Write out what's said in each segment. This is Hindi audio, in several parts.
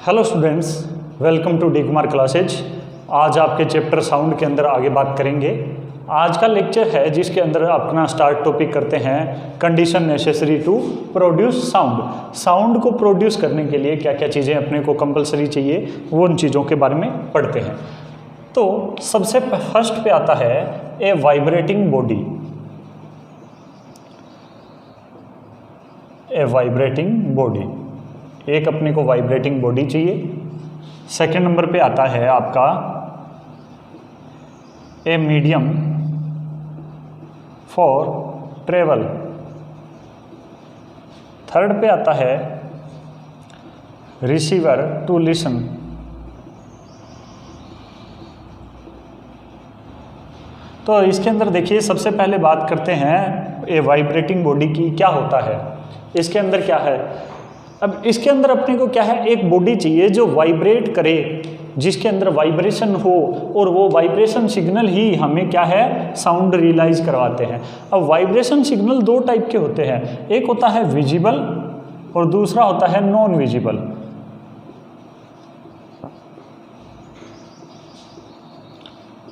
Hello students, welcome to D Kumar classes. आज आपके चैप्टर साउंड के अंदर आगे बात करेंगे। आज का लेक्चर है जिसके अंदर अपना स्टार्ट टॉपिक करते हैं condition necessary to produce sound. Sound को प्रोड्यूस करने के लिए क्या क्या चीज़ें अपने को कंपलसरी चाहिए, वो उन चीज़ों के बारे में पढ़ते हैं। तो सबसे फर्स्ट पे आता है ए वाइब्रेटिंग बॉडी। ए वाइब्रेटिंग बॉडी, एक अपने को वाइब्रेटिंग बॉडी चाहिए। सेकंड नंबर पे आता है आपका a medium for travel. Third पे आता है रिसीवर टू लिसन। तो इसके अंदर देखिए, सबसे पहले बात करते हैं ए वाइब्रेटिंग बॉडी की, क्या होता है इसके अंदर, क्या है। अब इसके अंदर अपने को क्या है, एक बॉडी चाहिए जो वाइब्रेट करे, जिसके अंदर वाइब्रेशन हो, और वो वाइब्रेशन सिग्नल ही हमें क्या है, साउंड रियलाइज करवाते हैं। अब वाइब्रेशन सिग्नल दो टाइप के होते हैं, एक होता है विजिबल और दूसरा होता है नॉन विजिबल।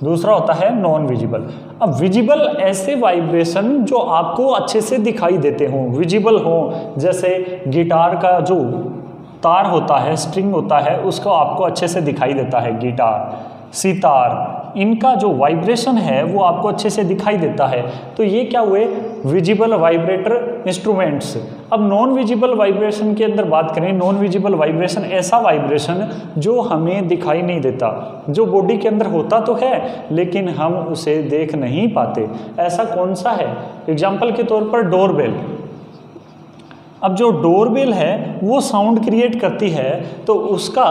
दूसरा होता है नॉन विजिबल। अब विजिबल ऐसे वाइब्रेशन जो आपको अच्छे से दिखाई देते हों, विजिबल हों, जैसे गिटार का जो तार होता है, स्ट्रिंग होता है, उसको आपको अच्छे से दिखाई देता है। गिटार, सितार, इनका जो वाइब्रेशन है वो आपको अच्छे से दिखाई देता है। तो ये क्या हुए, विजिबल वाइब्रेटर इंस्ट्रूमेंट्स। अब नॉन विजिबल वाइब्रेशन के अंदर बात करें, नॉन विजिबल वाइब्रेशन ऐसा वाइब्रेशन जो हमें दिखाई नहीं देता, जो बॉडी के अंदर होता तो है लेकिन हम उसे देख नहीं पाते। ऐसा कौन सा है? एग्जाम्पल के तौर पर डोरबेल। अब जो डोरबेल है वो साउंड क्रिएट करती है, तो उसका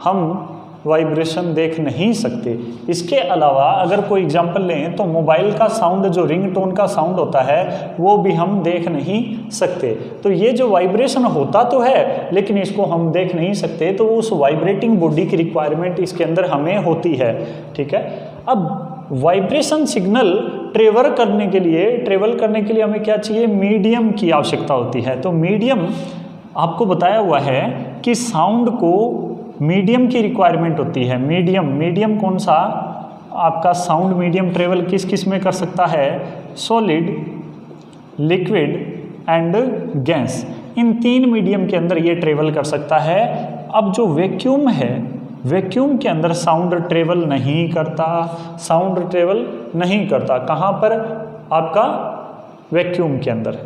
हम वाइब्रेशन देख नहीं सकते। इसके अलावा अगर कोई एग्जांपल लें तो मोबाइल का साउंड, जो रिंगटोन का साउंड होता है, वो भी हम देख नहीं सकते। तो ये जो वाइब्रेशन होता तो है लेकिन इसको हम देख नहीं सकते, तो उस वाइब्रेटिंग बॉडी की रिक्वायरमेंट इसके अंदर हमें होती है। ठीक है। अब वाइब्रेशन सिग्नल ट्रेवल करने के लिए हमें क्या चाहिए, मीडियम की आवश्यकता होती है। तो मीडियम आपको बताया हुआ है कि साउंड को मीडियम की रिक्वायरमेंट होती है। मीडियम कौन सा आपका साउंड मीडियम ट्रेवल किस किस में कर सकता है, सॉलिड, लिक्विड एंड गैस। इन तीन मीडियम के अंदर ये ट्रेवल कर सकता है। अब जो वैक्यूम है, वैक्यूम के अंदर साउंड ट्रेवल नहीं करता। कहाँ पर? आपका वैक्यूम के अंदर।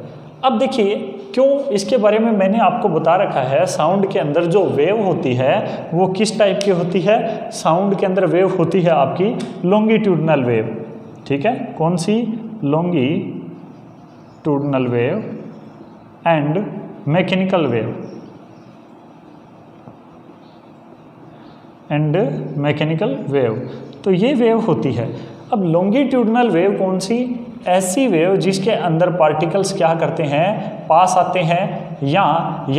अब देखिए क्यों, इसके बारे में मैंने आपको बता रखा है। साउंड के अंदर जो वेव होती है वो किस टाइप की होती है, साउंड के अंदर वेव होती है आपकी लॉन्गिट्यूडनल वेव। ठीक है, कौन सी? Longitudinal wave and mechanical wave. तो ये वेव होती है। अब लॉन्गिट्यूडनल वेव कौन सी? ऐसी वेव जिसके अंदर पार्टिकल्स क्या करते हैं, पास आते हैं, या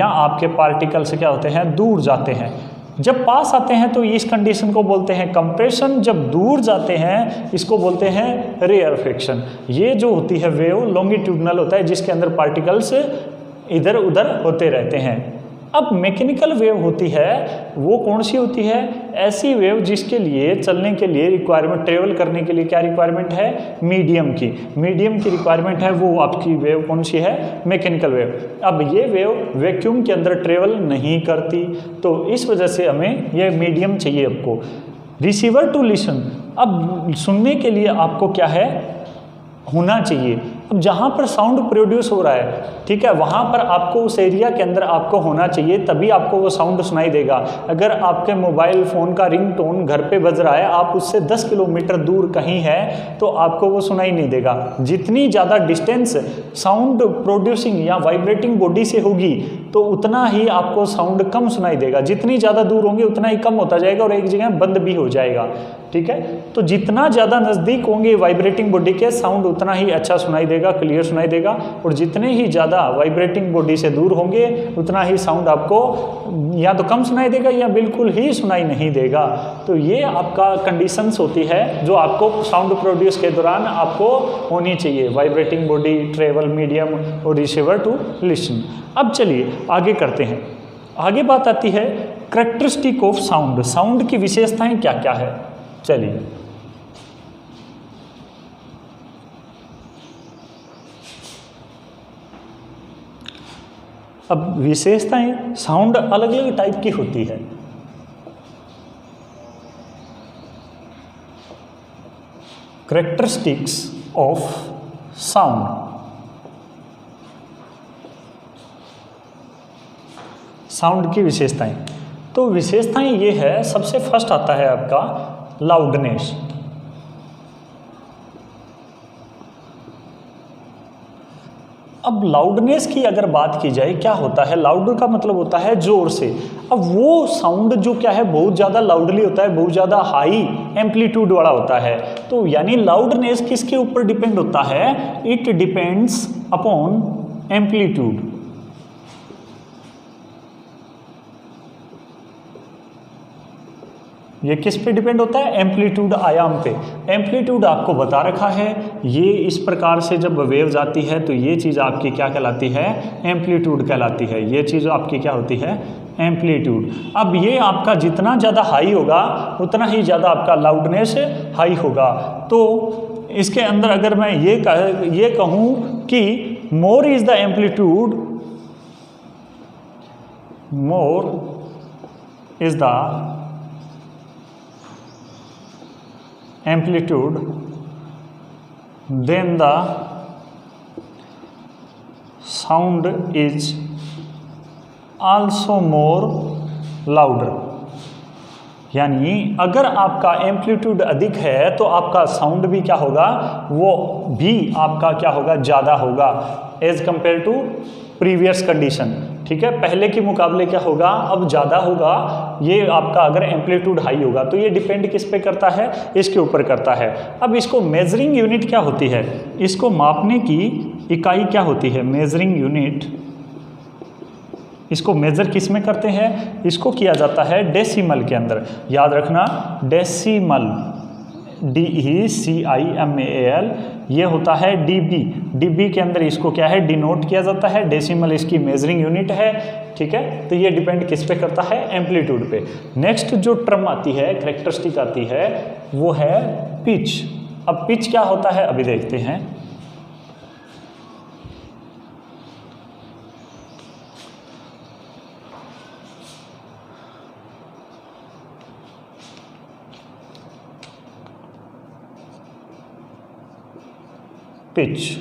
आपके पार्टिकल्स क्या होते हैं, दूर जाते हैं। जब पास आते हैं तो इस कंडीशन को बोलते हैं कंप्रेशन, जब दूर जाते हैं इसको बोलते हैं रेयरफेक्शन। ये जो होती है वेव लॉन्गिट्यूडनल होता है, जिसके अंदर पार्टिकल्स इधर उधर होते रहते हैं। अब मैकेनिकल वेव होती है, वो कौन सी होती है? ऐसी वेव जिसके लिए चलने के लिए रिक्वायरमेंट, ट्रेवल करने के लिए क्या रिक्वायरमेंट है, मीडियम की रिक्वायरमेंट है। वो आपकी वेव कौन सी है, मैकेनिकल वेव। अब ये वेव वैक्यूम के अंदर ट्रेवल नहीं करती, तो इस वजह से हमें ये मीडियम चाहिए आपको। रिसीवर टू लिसन, अब सुनने के लिए आपको क्या है, होना चाहिए। अब जहाँ पर साउंड प्रोड्यूस हो रहा है, ठीक है, वहाँ पर आपको उस एरिया के अंदर आपको होना चाहिए, तभी आपको वो साउंड सुनाई देगा। अगर आपके मोबाइल फ़ोन का रिंगटोन घर पे बज रहा है, आप उससे 10 किलोमीटर दूर कहीं हैं, तो आपको वो सुनाई नहीं देगा। जितनी ज़्यादा डिस्टेंस साउंड प्रोड्यूसिंग या वाइब्रेटिंग बॉडी से होगी, तो उतना ही आपको साउंड कम सुनाई देगा। जितनी ज़्यादा दूर होंगे उतना ही कम होता जाएगा और एक जगह बंद भी हो जाएगा। ठीक है, तो जितना ज़्यादा नज़दीक होंगे वाइब्रेटिंग बॉडी के, साउंड उतना ही अच्छा सुनाई देगा, क्लियर सुनाई देगा। और जितने ही ज़्यादा वाइब्रेटिंग बॉडी से दूर होंगे उतना ही साउंड आपको या तो कम सुनाई देगा या बिल्कुल ही सुनाई नहीं देगा। तो ये आपका कंडीशंस होती है जो आपको साउंड प्रोड्यूस के दौरान आपको होनी चाहिए, वाइब्रेटिंग बॉडी, ट्रेवल मीडियम और रिसीवर टू लिसन। अब चलिए आगे करते हैं। आगे बात आती है कैरेक्टरिस्टिक ऑफ साउंड, साउंड की विशेषताएं क्या क्या है। चलिए अब विशेषताएं साउंड अलग अलग टाइप की होती है। कैरेक्टरिस्टिक्स ऑफ साउंड, साउंड की विशेषताएं। तो विशेषताएं ये है, सबसे फर्स्ट आता है आपका लाउडनेस। अब लाउडनेस की अगर बात की जाए, क्या होता है, लाउड का मतलब होता है जोर से। अब वो साउंड जो क्या है बहुत ज़्यादा लाउडली होता है, बहुत ज़्यादा हाई एम्पलीट्यूड वाला होता है। तो यानी लाउडनेस किसके ऊपर डिपेंड होता है, इट डिपेंड्स अपॉन एम्पलीट्यूड। ये किस पे डिपेंड होता है, एम्पलीट्यूड आयाम पे। एम्पलीट्यूड आपको बता रखा है, ये इस प्रकार से जब वेव्स आती है तो ये चीज़ आपकी क्या कहलाती है, एम्पलीट्यूड कहलाती है। ये चीज़ आपकी क्या होती है, एम्पलीट्यूड। अब ये आपका जितना ज़्यादा हाई होगा उतना ही ज़्यादा आपका लाउडनेस हाई होगा। तो इसके अंदर अगर मैं ये कहूँ कि मोर is the amplitude, more is the amplitude then the sound is also more louder। यानी अगर आपका एम्पलीट्यूड अधिक है तो आपका साउंड भी क्या होगा, वो भी आपका क्या होगा, ज़्यादा होगा as compare to previous condition. ठीक है, पहले के मुकाबले क्या होगा, अब ज़्यादा होगा ये आपका अगर एम्पलीट्यूड हाई होगा। तो ये डिपेंड किस पे करता है, इसके ऊपर करता है। अब इसको मेजरिंग यूनिट क्या होती है, इसको मापने की इकाई क्या होती है, मेजरिंग यूनिट। इसको मेजर किस में करते हैं, इसको किया जाता है डेसिमल के अंदर। याद रखना डेसिमल, DECIMAL, ये होता है DB। DB के अंदर इसको क्या है, डिनोट किया जाता है। डेसिमल इसकी मेजरिंग यूनिट है। ठीक है, तो ये डिपेंड किस पे करता है, एम्पलीट्यूड पे। नेक्स्ट जो टर्म आती है, कैरेक्टरिस्टिक आती है, वो है पिच। अब पिच क्या होता है अभी देखते हैं। पिच।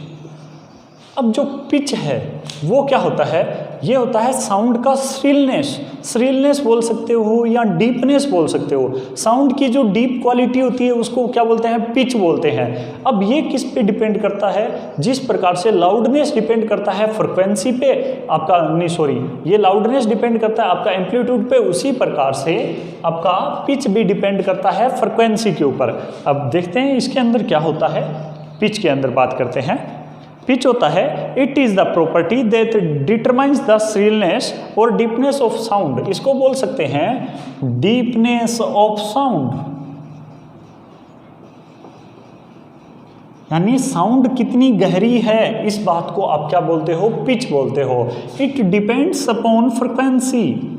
अब जो पिच है वो क्या होता है, ये होता है साउंड का श्रिलनेस। श्रिलनेस बोल सकते हो या डीपनेस बोल सकते हो। साउंड की जो डीप क्वालिटी होती है उसको क्या बोलते हैं, पिच बोलते हैं। अब ये किस पे डिपेंड करता है, जिस प्रकार से लाउडनेस डिपेंड करता है फ्रिक्वेंसी पे आपका, नहीं सॉरी, ये लाउडनेस डिपेंड करता है आपका एम्पलीट्यूड पे, उसी प्रकार से आपका पिच भी डिपेंड करता है फ्रिक्वेंसी के ऊपर। अब देखते हैं इसके अंदर क्या होता है। पिच के अंदर बात करते हैं। पिच होता है, it is the property that determines the shrillness और डीपनेस ऑफ साउंड। इसको बोल सकते हैं डीपनेस ऑफ साउंड, यानी साउंड कितनी गहरी है, इस बात को आप क्या बोलते हो, पिच बोलते हो। It depends upon frequency.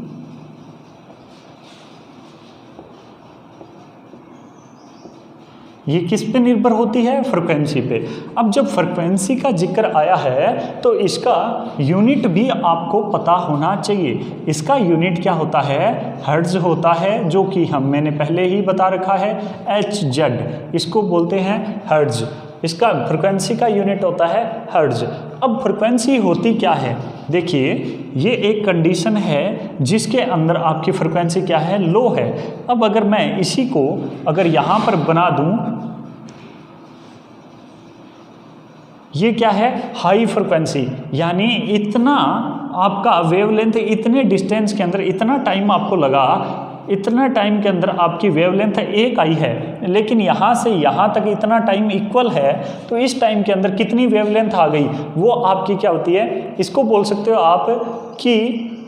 ये किस पे निर्भर होती है, फ्रिक्वेंसी पे। अब जब फ्रिक्वेंसी का जिक्र आया है तो इसका यूनिट भी आपको पता होना चाहिए। इसका यूनिट क्या होता है, हर्ट्ज होता है, जो कि मैंने पहले ही बता रखा है, HZ, इसको बोलते हैं हर्ट्ज। इसका फ्रिक्वेंसी का यूनिट होता है हर्ट्ज। अब फ्रिक्वेंसी होती क्या है, देखिए ये एक कंडीशन है जिसके अंदर आपकी फ्रिक्वेंसी क्या है, लो है। अब अगर मैं इसी को अगर यहाँ पर बना दूँ, ये क्या है, हाई फ्रिक्वेंसी, यानी इतना आपका वेवलेंथ इतने डिस्टेंस के अंदर इतना टाइम आपको लगा, इतना टाइम के अंदर आपकी वेवलेंथ एक आई है, लेकिन यहाँ से यहाँ तक इतना टाइम इक्वल है, तो इस टाइम के अंदर कितनी वेवलेंथ आ गई, वो आपकी क्या होती है, इसको बोल सकते हो आप कि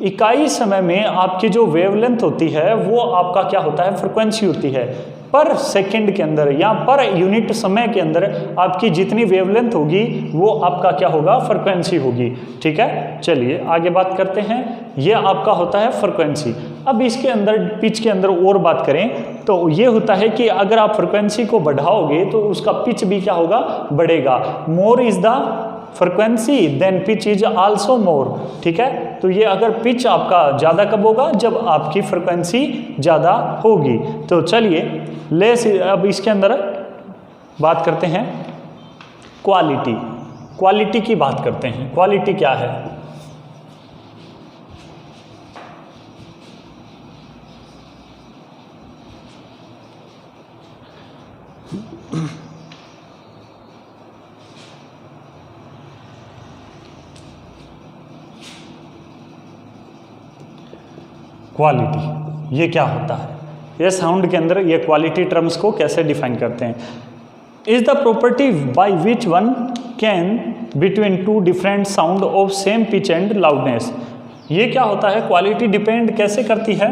इकाई समय में आपकी जो वेवलेंथ होती है वो आपका क्या होता है, फ्रिक्वेंसी होती है। पर सेकंड के अंदर या पर यूनिट समय के अंदर आपकी जितनी वेवलेंथ होगी वो आपका क्या होगा, फ्रिक्वेंसी होगी। ठीक है, चलिए आगे बात करते हैं। ये आपका होता है फ्रिक्वेंसी। अब इसके अंदर पिच के अंदर और बात करें तो ये होता है कि अगर आप फ्रिक्वेंसी को बढ़ाओगे तो उसका पिच भी क्या होगा, बढ़ेगा। More is the frequency then pitch is also more, ठीक है। तो ये अगर पिच आपका ज़्यादा कब होगा, जब आपकी फ्रिक्वेंसी ज़्यादा होगी। तो चलिए अब इसके अंदर बात करते हैं क्वालिटी। क्वालिटी की बात करते हैं। क्वालिटी क्या है? क्वालिटी ये क्या होता है? ये साउंड के अंदर ये क्वालिटी टर्म्स को कैसे डिफाइन करते हैं? Is the property by which one can between two different sound of same pitch and loudness. ये क्या होता है? क्वालिटी डिपेंड कैसे करती है?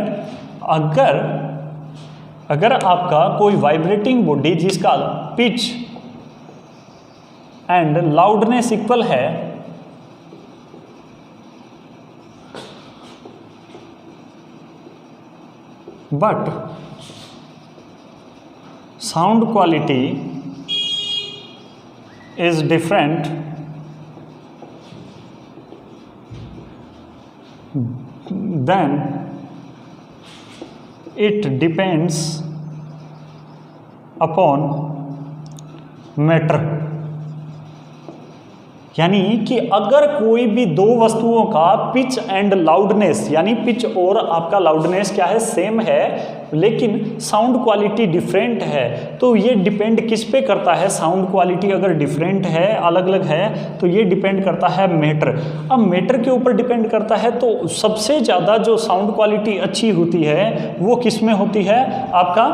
अगर आपका कोई वाइब्रेटिंग बॉडी जिसका पिच एंड लाउडनेस इक्वल है, but sound quality is different, then it depends upon matter। यानी कि अगर कोई भी दो वस्तुओं का पिच एंड लाउडनेस, यानी पिच और आपका लाउडनेस क्या है, सेम है, लेकिन साउंड क्वालिटी डिफरेंट है, तो ये डिपेंड किस पे करता है? साउंड क्वालिटी अगर डिफरेंट है, अलग अलग है, तो ये डिपेंड करता है मैटर। अब मैटर के ऊपर डिपेंड करता है, तो सबसे ज़्यादा जो साउंड क्वालिटी अच्छी होती है वो किस में होती है? आपका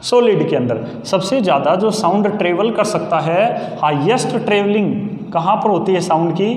सॉलिड के अंदर। सबसे ज़्यादा जो साउंड ट्रेवल कर सकता है, हाईएस्ट ट्रेवलिंग कहाँ पर होती है साउंड की?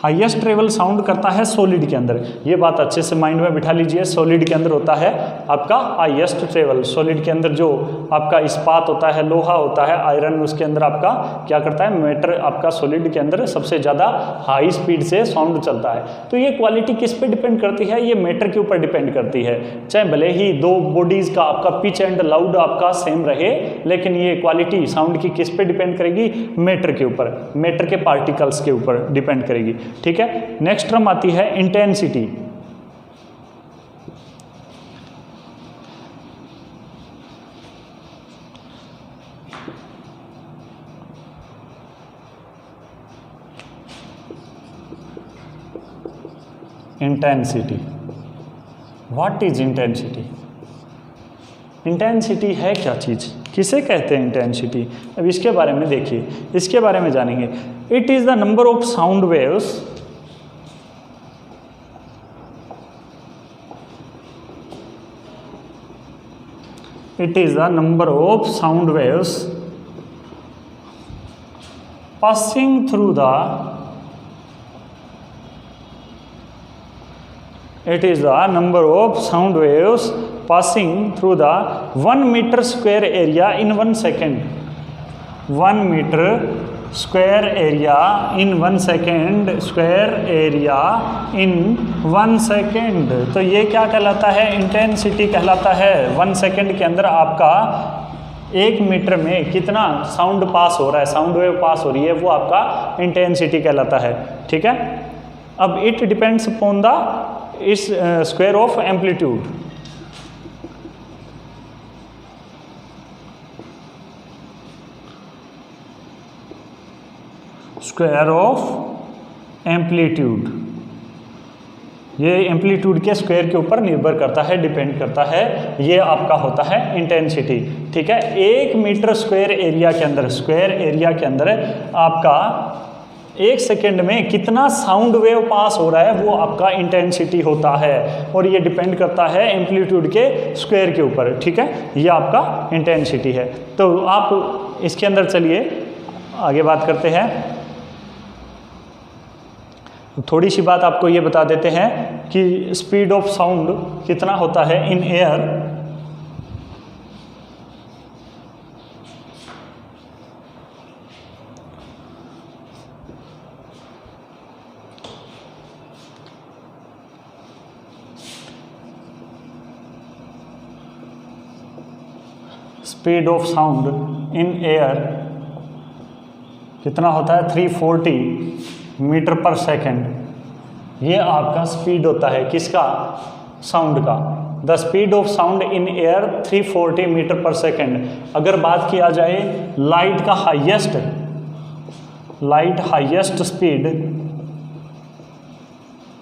हाईएस्ट ट्रेवल साउंड करता है सॉलिड के अंदर। ये बात अच्छे से माइंड में बिठा लीजिए। सॉलिड के अंदर होता है आपका हाईएस्ट ट्रेवल। सॉलिड के अंदर जो आपका इस्पात होता है, लोहा होता है, आयरन, उसके अंदर आपका क्या करता है? मैटर आपका सॉलिड के अंदर सबसे ज़्यादा हाई स्पीड से साउंड चलता है। तो ये क्वालिटी किस पे डिपेंड करती है? ये मैटर के ऊपर डिपेंड करती है। चाहे भले ही दो बॉडीज़ का आपका पिच एंड लाउड आपका सेम रहे, लेकिन ये क्वालिटी साउंड की किस पे डिपेंड करेगी? मैटर के ऊपर, मैटर के पार्टिकल्स के ऊपर डिपेंड करेगी, ठीक है। नेक्स्ट टर्म आती है intensity. Intensity, what is intensity? Intensity है क्या चीज़? किसे कहते हैं इंटेंसिटी? अब इसके बारे में देखिए, इसके बारे में जानेंगे। It is the number of sound waves passing through the it is the number of sound waves passing through the 1 meter square area in 1 second। 1 meter square area in 1 second, square area in 1 second। तो ये क्या कहलाता है? इंटेंसिटी कहलाता है। 1 सेकेंड के अंदर आपका 1 मीटर में कितना साउंड पास हो रहा है, साउंड वेव पास हो रही है, वो आपका इंटेंसिटी कहलाता है, ठीक है। अब इट डिपेंड्स अपॉन द इस square of amplitude. Square of amplitude, ये एम्पलीट्यूड के स्क्वायर के ऊपर निर्भर करता है, डिपेंड करता है। ये आपका होता है इंटेंसिटी, ठीक है। 1 मीटर स्क्वायर एरिया के अंदर, स्क्वायर एरिया के अंदर आपका 1 सेकेंड में कितना साउंड वेव पास हो रहा है, वो आपका इंटेंसिटी होता है, और ये डिपेंड करता है एम्पलीट्यूड के स्क्वायर के ऊपर, ठीक है। ये आपका इंटेंसिटी है। तो आप इसके अंदर चलिए आगे बात करते हैं। थोड़ी सी बात आपको ये बता देते हैं कि स्पीड ऑफ साउंड कितना होता है in air. Speed of sound in air कितना होता है 340 मीटर पर सेकेंड। ये आपका स्पीड होता है किसका, साउंड का। The speed of sound in air 340 meter per second. अगर बात किया जाए लाइट का हाईएस्ट स्पीड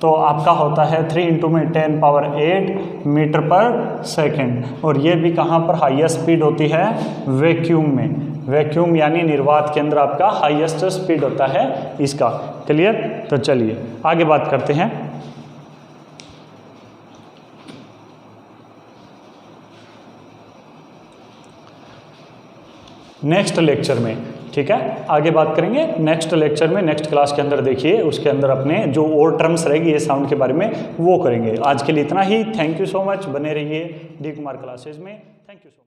तो आपका होता है 3 × में 10⁸ मीटर पर सेकेंड। और ये भी कहाँ पर हाईएस्ट स्पीड होती है, वैक्यूम में। वैक्यूम यानी निर्वात के अंदर आपका हाईएस्ट स्पीड होता है इसका। क्लियर। तो चलिए आगे बात करते हैं। नेक्स्ट लेक्चर में, ठीक है, आगे बात करेंगे नेक्स्ट लेक्चर में, नेक्स्ट क्लास के अंदर देखिए, उसके अंदर अपने जो और टर्म्स रहेगी ये साउंड के बारे में वो करेंगे। आज के लिए इतना ही। थैंक यू सो मच, बने रहिए डी कुमार क्लासेज में। Thank you so much.